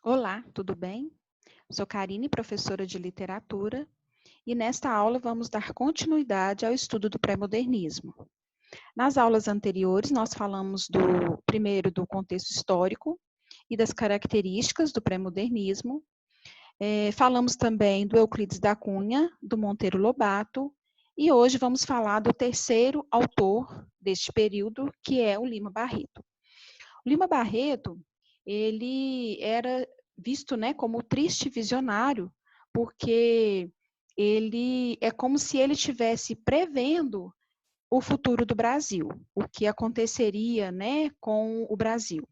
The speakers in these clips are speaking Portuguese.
Olá, tudo bem? Sou Karine, professora de literatura, e nesta aula vamos dar continuidade ao estudo do pré-modernismo. Nas aulas anteriores, nós falamos primeiro do contexto histórico e das características do pré-modernismo. Falamos também do Euclides da Cunha, do Monteiro Lobato, e hoje vamos falar do terceiro autor deste período, que é o Lima Barreto. O Lima Barreto, ele era visto, né, como o triste visionário, porque ele é como se ele estivesse prevendo o futuro do Brasil, o que aconteceria, né, com o Brasil.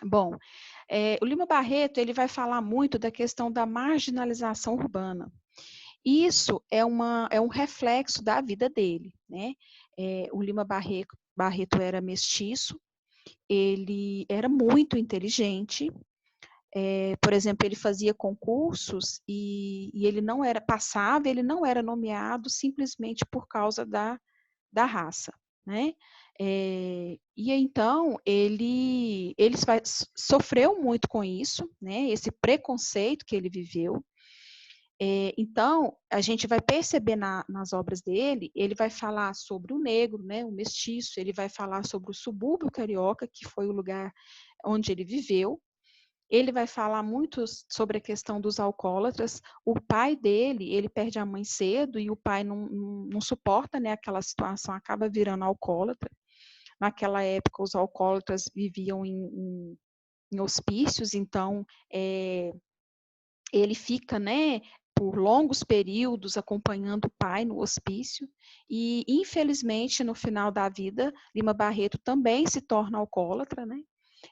Bom, o Lima Barreto ele vai falar muito da questão da marginalização urbana. Isso é um reflexo da vida dele, né? O Lima Barreto era mestiço, ele era muito inteligente. Por exemplo, ele fazia concursos e ele não era passava, ele não era nomeado simplesmente por causa da raça, né? E então sofreu muito com isso, né? Esse preconceito que ele viveu. Então, a gente vai perceber nas obras dele, ele vai falar sobre o negro, né, o mestiço, ele vai falar sobre o subúrbio carioca, que foi o lugar onde ele viveu. Ele vai falar muito sobre a questão dos alcoólatras. O pai dele, ele perde a mãe cedo e o pai não suporta, né, aquela situação, acaba virando alcoólatra. Naquela época, os alcoólatras viviam em hospícios, então ele fica, né, por longos períodos acompanhando o pai no hospício e, infelizmente, no final da vida, Lima Barreto também se torna alcoólatra, né,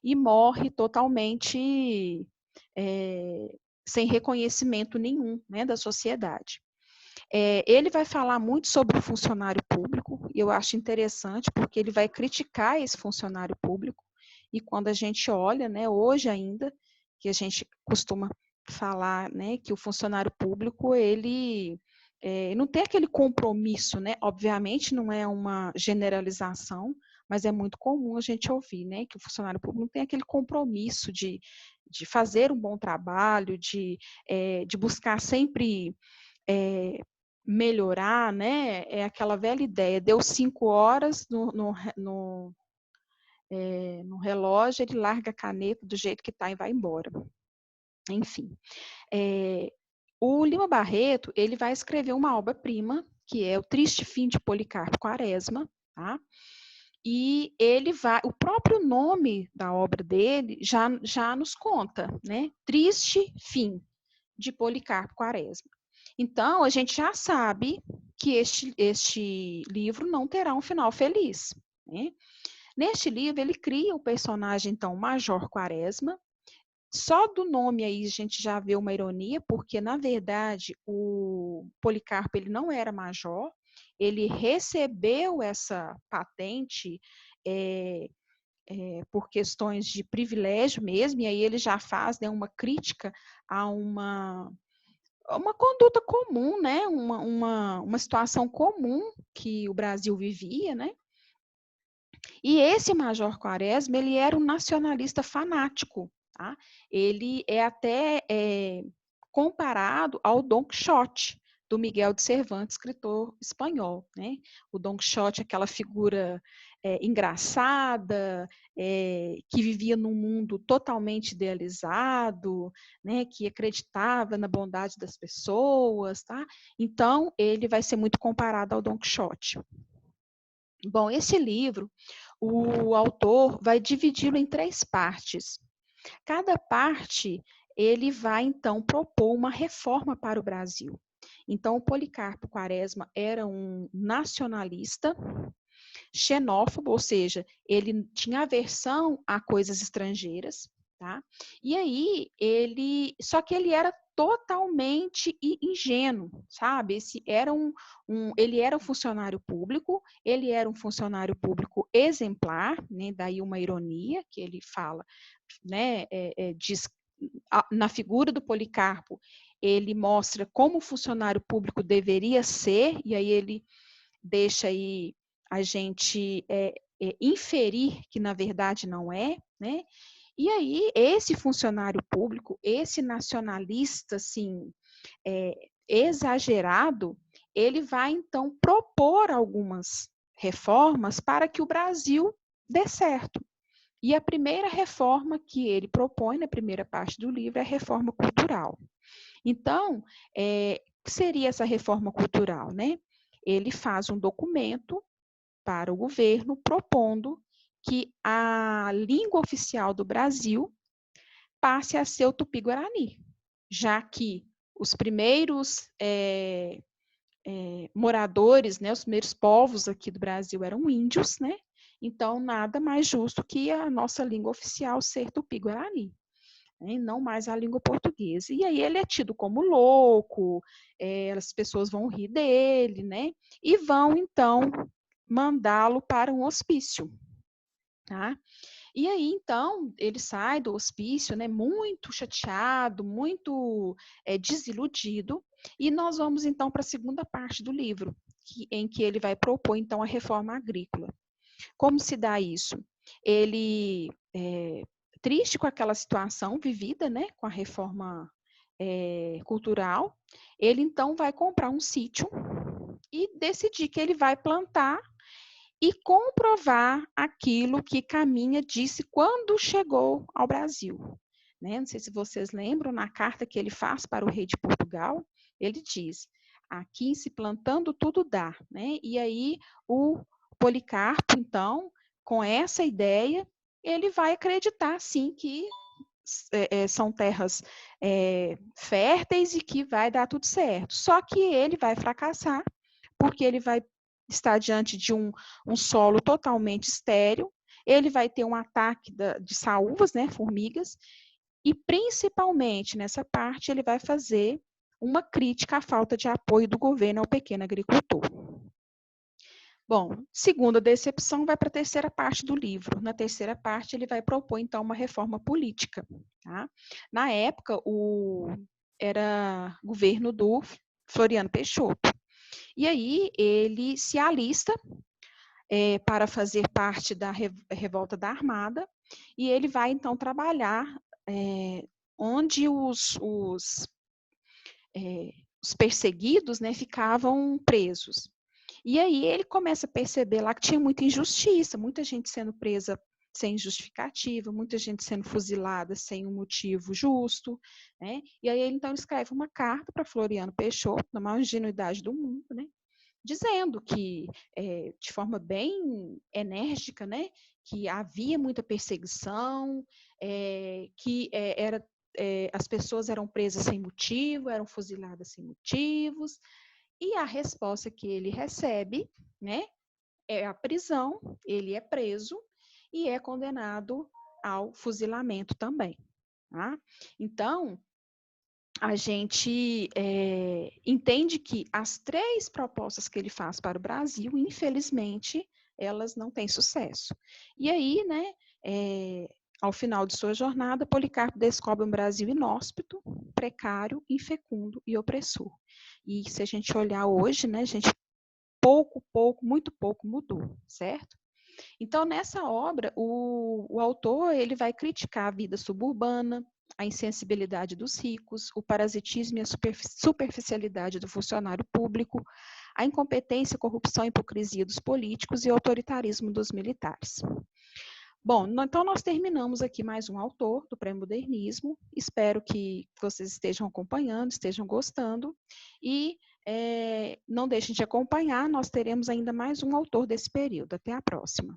e morre totalmente sem reconhecimento nenhum, né, da sociedade. Ele vai falar muito sobre o funcionário público, e eu acho interessante, porque ele vai criticar esse funcionário público, e quando a gente olha, né, hoje ainda, que a gente costuma falar, né, que o funcionário público, ele não tem aquele compromisso, né, obviamente não é uma generalização, mas é muito comum a gente ouvir, né, que o funcionário público não tem aquele compromisso de fazer um bom trabalho, de buscar sempre melhorar, né? É aquela velha ideia, deu 5 horas no relógio, ele larga a caneta do jeito que está e vai embora. Enfim, o Lima Barreto, ele vai escrever uma obra-prima, que é O Triste Fim de Policarpo Quaresma, tá? E o próprio nome da obra dele já nos conta, né? Triste Fim de Policarpo Quaresma. Então, a gente já sabe que este livro não terá um final feliz, né? Neste livro, ele cria o personagem, então, Major Quaresma. Só do nome aí a gente já vê uma ironia, porque, na verdade, o Policarpo ele não era major, ele recebeu essa patente por questões de privilégio mesmo, e aí ele já faz, né, uma crítica a uma conduta comum, né? Uma situação comum que o Brasil vivia, né? E esse Major Quaresma, ele era um nacionalista fanático, tá? Ele é até comparado ao Dom Quixote, do Miguel de Cervantes, escritor espanhol, né? O Dom Quixote, aquela figura engraçada, que vivia num mundo totalmente idealizado, né? Que acreditava na bondade das pessoas, tá? Então, ele vai ser muito comparado ao Dom Quixote. Bom, esse livro, o autor vai dividi-lo em 3 partes. Cada parte, ele vai, então, propor uma reforma para o Brasil. Então, o Policarpo Quaresma era um nacionalista, xenófobo, ou seja, ele tinha aversão a coisas estrangeiras, tá? E aí, só que ele era totalmente ingênuo, sabe? Ele era um funcionário público, ele era um funcionário público exemplar, né? Daí uma ironia que ele fala, né? Diz na figura do Policarpo, ele mostra como o funcionário público deveria ser, e aí ele deixa aí a gente inferir que na verdade não é, né? E aí, esse funcionário público, esse nacionalista, assim, exagerado, ele vai, então, propor algumas reformas para que o Brasil dê certo. E a primeira reforma que ele propõe, na primeira parte do livro, é a reforma cultural. Então, o que seria essa reforma cultural, né? Ele faz um documento para o governo propondo que a língua oficial do Brasil passe a ser o Tupi-Guarani, já que os primeiros moradores, né, os primeiros povos aqui do Brasil eram índios, né? Então, nada mais justo que a nossa língua oficial ser Tupi-Guarani, né? Não mais a língua portuguesa. E aí ele é tido como louco, as pessoas vão rir dele, né? E vão, então, mandá-lo para um hospício, tá? E aí, então, ele sai do hospício, né, muito chateado, muito desiludido, e nós vamos, então, para a segunda parte do livro, em que ele vai propor, então, a reforma agrícola. Como se dá isso? Ele, triste com aquela situação vivida, né, com a reforma cultural, ele, então, vai comprar um sítio e decidir que ele vai plantar e comprovar aquilo que Caminha disse quando chegou ao Brasil. Né? Não sei se vocês lembram, na carta que ele faz para o rei de Portugal, ele diz, aqui se plantando tudo dá. Né? E aí o Policarpo, então, com essa ideia, ele vai acreditar, sim, que são terras férteis e que vai dar tudo certo. Só que ele vai fracassar, porque ele vai estar diante de um solo totalmente estéril, ele vai ter um ataque de saúvas, né, formigas, e principalmente nessa parte ele vai fazer uma crítica à falta de apoio do governo ao pequeno agricultor. Bom, segunda decepção vai para a terceira parte do livro. Na terceira parte, ele vai propor, então, uma reforma política. Tá? Na época, era governo do Floriano Peixoto. E aí, ele se alista para fazer parte da revolta da Armada, e ele vai, então, trabalhar onde os perseguidos, né, ficavam presos. E aí ele começa a perceber lá que tinha muita injustiça, muita gente sendo presa sem justificativa, muita gente sendo fuzilada sem um motivo justo, né? E aí ele então escreve uma carta para Floriano Peixoto, na maior ingenuidade do mundo, né? Dizendo que, de forma bem enérgica, né, que havia muita perseguição, que as pessoas eram presas sem motivo, eram fuziladas sem motivos, e a resposta que ele recebe, né, é a prisão, ele é preso e é condenado ao fuzilamento também. Tá? Então, a gente entende que as três propostas que ele faz para o Brasil, infelizmente, elas não têm sucesso. E aí, né, ao final de sua jornada, Policarpo descobre um Brasil inóspito, precário, infecundo e opressor. E se a gente olhar hoje, né, a gente muito pouco mudou, certo? Então, nessa obra, o autor ele vai criticar a vida suburbana, a insensibilidade dos ricos, o parasitismo e a superficialidade do funcionário público, a incompetência, corrupção e hipocrisia dos políticos e o autoritarismo dos militares. Bom, então nós terminamos aqui mais um autor do pré-modernismo. Espero que vocês estejam acompanhando, estejam gostando. E não deixem de acompanhar, nós teremos ainda mais um autor desse período. Até a próxima.